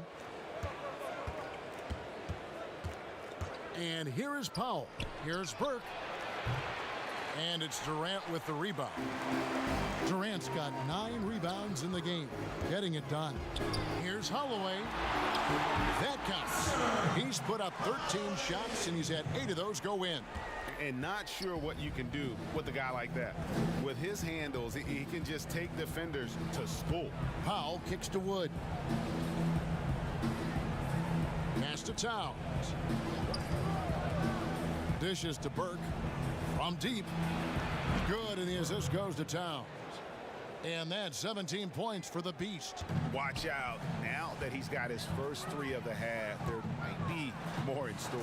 And here is Powell. Here's Burke. And it's Durant with the rebound. Durant's got 9 rebounds in the game, getting it done. Here's Holloway. That counts. He's put up 13 shots, and he's had 8 of those go in. And not sure what you can do with a guy like that. With his handles, he can just take defenders to school. Powell kicks to Wood. Pass to Towns. Dishes to Burke. From deep. Good, and the assist goes to Towns. And that's 17 points for the Beast. Watch out. Now that he's got his first 3 of the half, there might be more in store.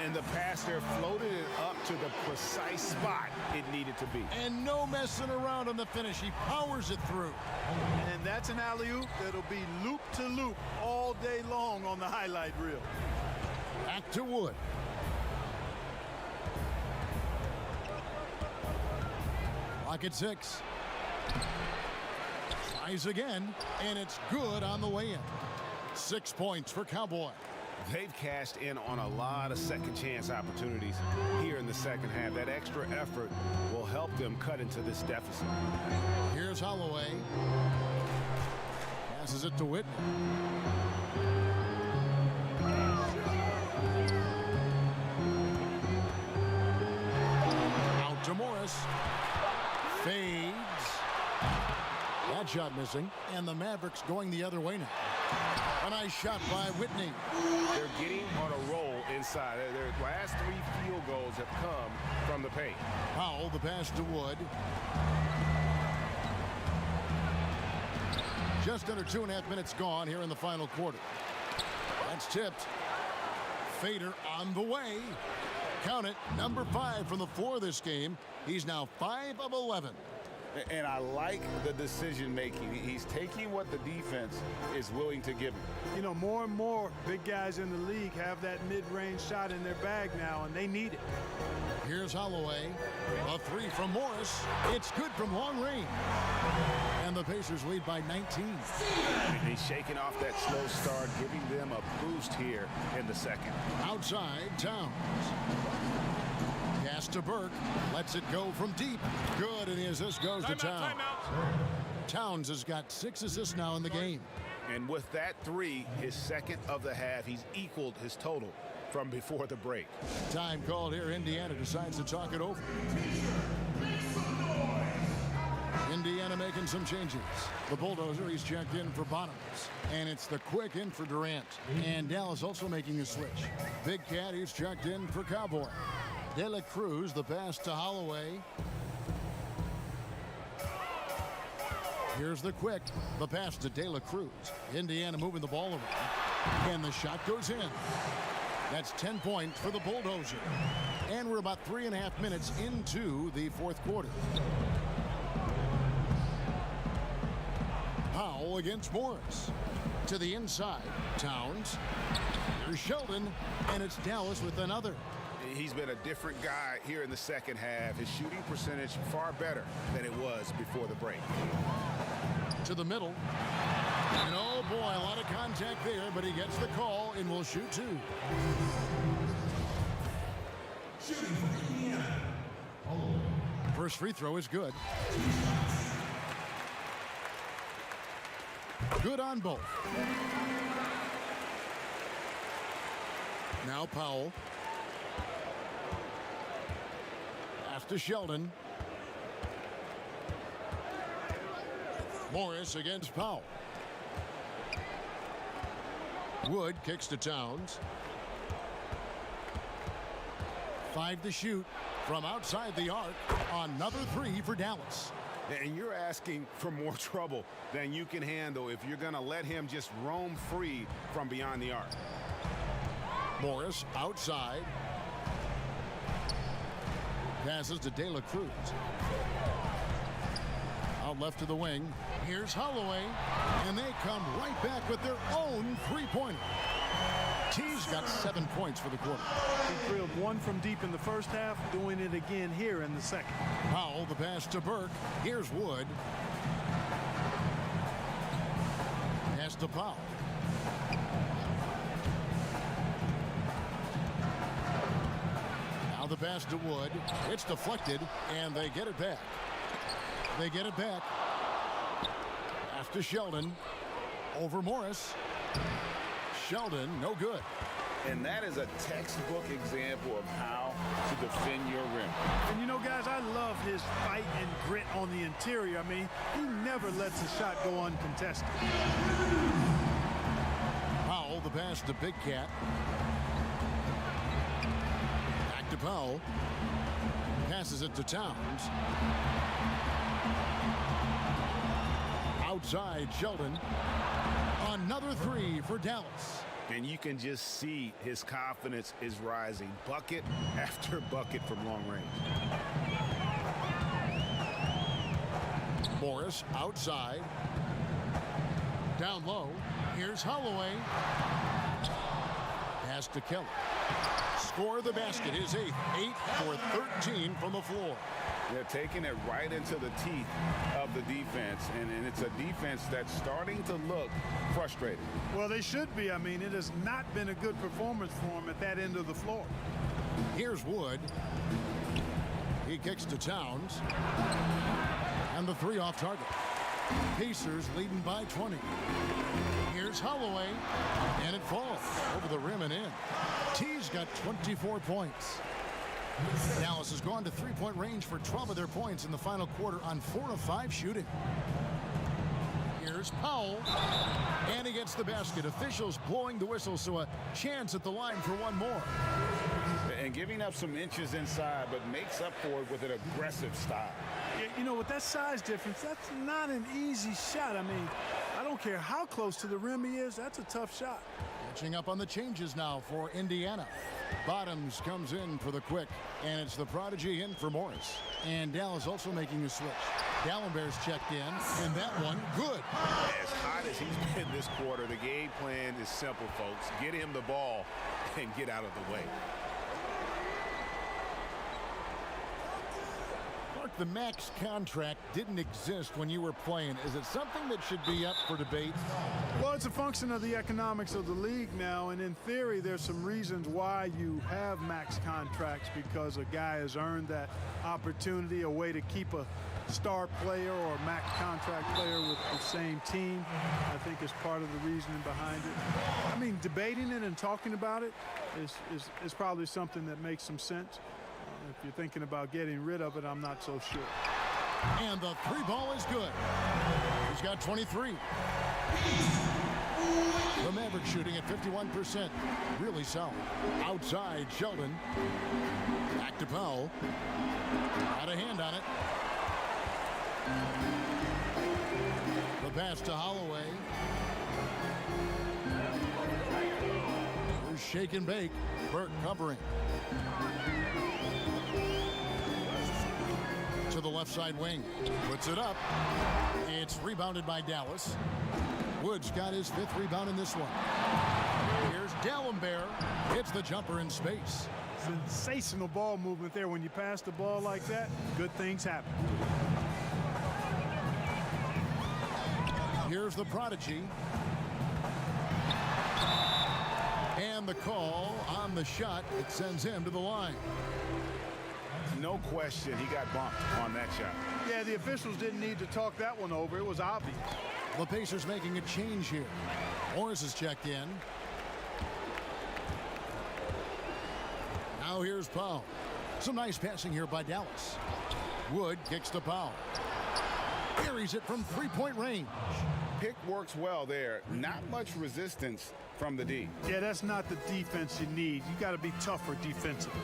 And the pass there floated it up to the precise spot it needed to be. And no messing around on the finish. He powers it through. And that's an alley-oop that'll be loop to loop all day long on the highlight reel. Back to Wood. Clock at 6. Tries again, and it's good on the way in. 6 points for Cowboy. They've cashed in on a lot of second chance opportunities here in the second half. That extra effort will help them cut into this deficit. Here's Holloway. Passes it to Whitney. Out to Morris. Fades. That shot missing. And the Mavericks going the other way now. A nice shot by Whitney. They're getting on a roll inside. Their last 3 field goals have come from the paint. Powell, the pass to Wood. Just under 2.5 minutes gone here in the final quarter. That's tipped. Fader on the way. Count it, number 5 from the floor this game. He's now 5 of 11. And I like the decision making. He's taking what the defense is willing to give him. You know, more and more big guys in the league have that mid-range shot in their bag now, and they need it. Here's Holloway. A 3 from Morris. It's good from long range. And the Pacers lead by 19. He's shaking off that slow start, giving them a boost here in the second. Outside, Towns. Pass to Burke. Lets it go from deep. Good, and the assist goes to Towns. Towns has got 6 assists now in the game. And with that 3, his second of the half, he's equaled his total from before the break. Time called here. Indiana decides to talk it over. Indiana making some changes. The Bulldozer, he's checked in for Bottoms. And it's the quick in for Durant. And Dallas also making a switch. Big Cat, he's checked in for Cowboy. De La Cruz, the pass to Holloway. Here's the quick. The pass to De La Cruz. Indiana moving the ball around. And the shot goes in. That's 10 points for the Bulldozer. And we're about 3.5 minutes into the fourth quarter. Powell against Morris. To the inside. Towns. Here's Sheldon. And it's Dallas with another. He's been a different guy here in the second half. His shooting percentage far better than it was before the break. To the middle. And oh boy, a lot of contact there, but he gets the call and will shoot 2. Shooting for Indiana, First free throw is good. Good on both. Now Powell. Pass to Sheldon. Morris against Powell. Wood kicks to Towns. 5 to shoot from outside the arc. Another 3 for Dallas. And you're asking for more trouble than you can handle if you're going to let him just roam free from beyond the arc. Morris outside. Passes to De La Cruz. Out left to the wing. Here's Holloway. And they come right back with their own three-pointer. T's got 7 points for the quarter. He drilled one from deep in the first half, doing it again here in the second. Powell, the pass to Burke. Here's Wood. Pass to Powell. Now the pass to Wood. It's deflected, and they get it back. They get it back. Pass to Sheldon. Over Morris. Sheldon, no good. And that is a textbook example of how to defend your rim. And you know, guys, I love his fight and grit on the interior. I mean, he never lets a shot go uncontested. Powell, the pass to Big Cat. Back to Powell. Passes it to Towns. Outside, Sheldon. Another 3 for Dallas. And you can just see his confidence is rising. Bucket after bucket from long range. Morris outside. Down low. Here's Holloway. Pass to Kelly. Score the basket. His 8th. 8 for 13 from the floor. They're taking it right into the teeth of the defense, and it's a defense that's starting to look frustrated. Well, they should be. I mean, it has not been a good performance for him at that end of the floor. Here's Wood. He kicks to Towns. And the 3 off target. Pacers leading by 20. Here's Holloway. And it falls over the rim and in. T's got 24 points. Dallas has gone to three-point range for 12 of their points in the final quarter on 4 of 5 shooting. Here's Powell. And he gets the basket. Officials blowing the whistle, so a chance at the line for one more. And giving up some inches inside, but makes up for it with an aggressive style. You know, with that size difference, that's not an easy shot. I mean, I don't care how close to the rim he is, that's a tough shot. Catching up on the changes now for Indiana. Bottoms comes in for the quick, and it's the prodigy in for Morris. And Dallas also making a switch. Dallenberg's checked in, and that one, good. As hot as he's been this quarter, the game plan is simple, folks. Get him the ball and get out of the way. Mark, the max contract didn't exist when you were playing. Is it something that should be up for debate? Well, it's a function of the economics of the league now, and in theory, there's some reasons why you have max contracts, because a guy has earned that opportunity, a way to keep a star player or a max contract player with the same team, I think is part of the reasoning behind it. I mean, debating it and talking about it is probably something that makes some sense. If you're thinking about getting rid of it, I'm not so sure. And the 3 ball is good. He's got 23. The Maverick shooting at 51%. Really solid. Outside, Sheldon. Back to Powell. Got a hand on it. The pass to Holloway. Here's shake and bake. Burke covering. To the left side wing. Puts it up. It's rebounded by Dallas. Wood's got his 5th rebound in this one. Here's Dallenberg. Hits the jumper in space. Sensational ball movement there. When you pass the ball like that, good things happen. Here's the prodigy. And the call on the shot. It sends him to the line. No question, he got bumped on that shot. Yeah, the officials didn't need to talk that one over. It was obvious. The Pacers making a change here. Morris is checked in. Now here's Powell. Some nice passing here by Dallas. Wood kicks to Powell. Carries it from three-point range. Pick works well there. Not much resistance from the D. Yeah, that's not the defense you need. You got to be tougher defensively.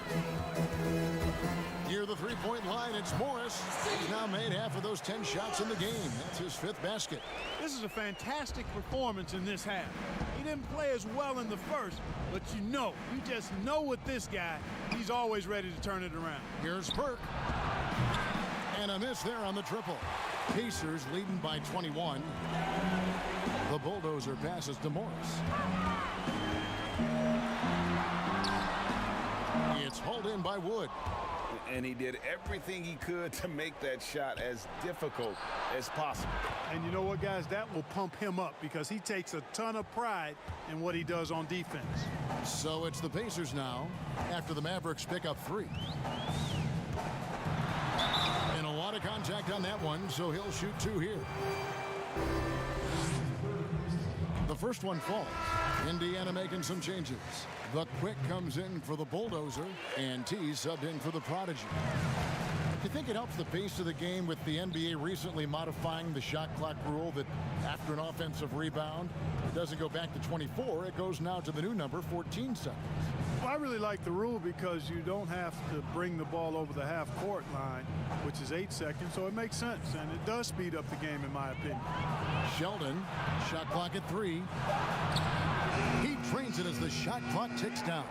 Near the three-point line, it's Morris. He's now made half of those 10 shots in the game. That's his 5th basket. This is a fantastic performance in this half. He didn't play as well in the first, but you just know with this guy, he's always ready to turn it around. Here's Burke. And a miss there on the triple. Pacers leading by 21. The bulldozer passes to Morris. It's hauled in by Wood. And he did everything he could to make that shot as difficult as possible. And you know what, guys? That will pump him up because he takes a ton of pride in what he does on defense. So it's the Pacers now after the Mavericks pick up 3. And a lot of contact on that one, so he'll shoot 2 here. The first one falls. Indiana making some changes. The Quick comes in for the bulldozer, and T subbed in for the prodigy. Do you think it helps the pace of the game with the NBA recently modifying the shot clock rule that after an offensive rebound, it doesn't go back to 24, it goes now to the new number, 14 seconds? Well, I really like the rule because you don't have to bring the ball over the half-court line, which is 8 seconds, so it makes sense, and it does speed up the game, in my opinion. Sheldon, shot clock at 3. He trains it as the shot clock ticks down.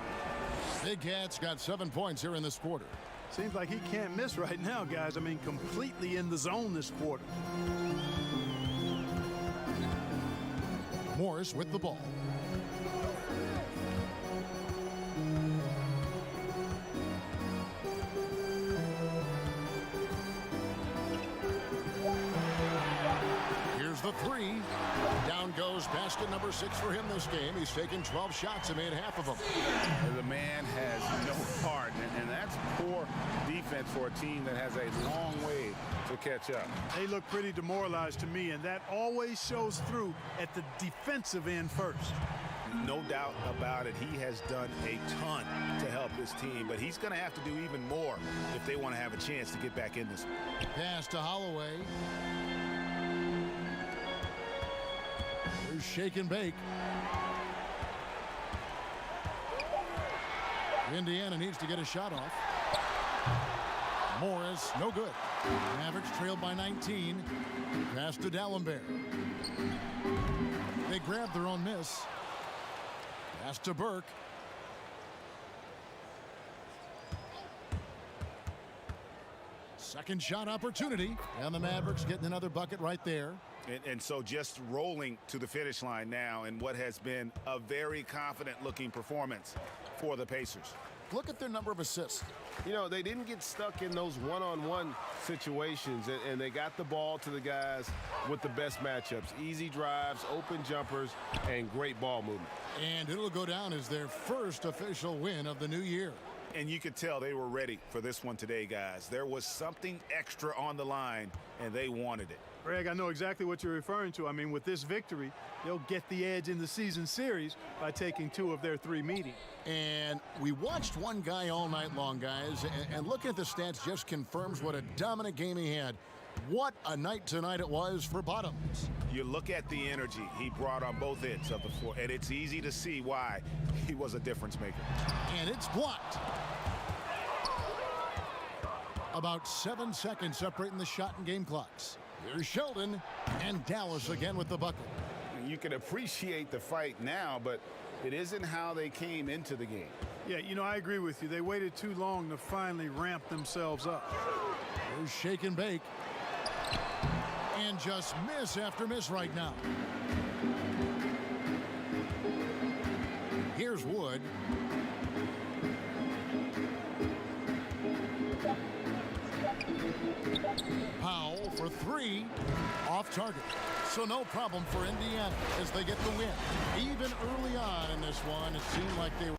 Big Cat's got 7 points here in this quarter. Seems like he can't miss right now, guys. I mean, completely in the zone this quarter. Morris with the ball. Here's the 3. Down goes basket number 6 for him this game. He's taken 12 shots and made half of them. The man has no heart, and that's poor defense for a team that has a long way to catch up. They look pretty demoralized to me, and that always shows through at the defensive end first. No doubt about it. He has done a ton to help this team, but he's going to have to do even more if they want to have a chance to get back in this. Pass to Holloway. Here's shake and bake. Indiana needs to get a shot off. Morris, no good. Mavericks trailed by 19. Pass to D'Alembert. They grabbed their own miss. Pass to Burke. Second shot opportunity. And the Mavericks getting another bucket right there. And so just rolling to the finish line now in what has been a very confident-looking performance for the Pacers. Look at their number of assists. You know, they didn't get stuck in those one-on-one situations, and they got the ball to the guys with the best matchups. Easy drives, open jumpers, and great ball movement. And it'll go down as their first official win of the new year. And you could tell they were ready for this one today, guys. There was something extra on the line, and they wanted it. Greg, I know exactly what you're referring to. I mean, with this victory, they'll get the edge in the season series by taking 2 of their 3 meetings. And we watched one guy all night long, guys, and looking at the stats just confirms what a dominant game he had. What a night tonight it was for Bottoms. You look at the energy he brought on both ends of the floor, and it's easy to see why he was a difference maker. And it's blocked. About 7 seconds separating the shot and game clocks. Here's Sheldon, and Dallas again with the bucket. You can appreciate the fight now, but it isn't how they came into the game. Yeah, you know, I agree with you. They waited too long to finally ramp themselves up. Here's shake and bake. And just miss after miss right now. Here's Wood. Powell for 3, off target. So no problem for Indiana as they get the win. Even early on in this one, it seemed like they were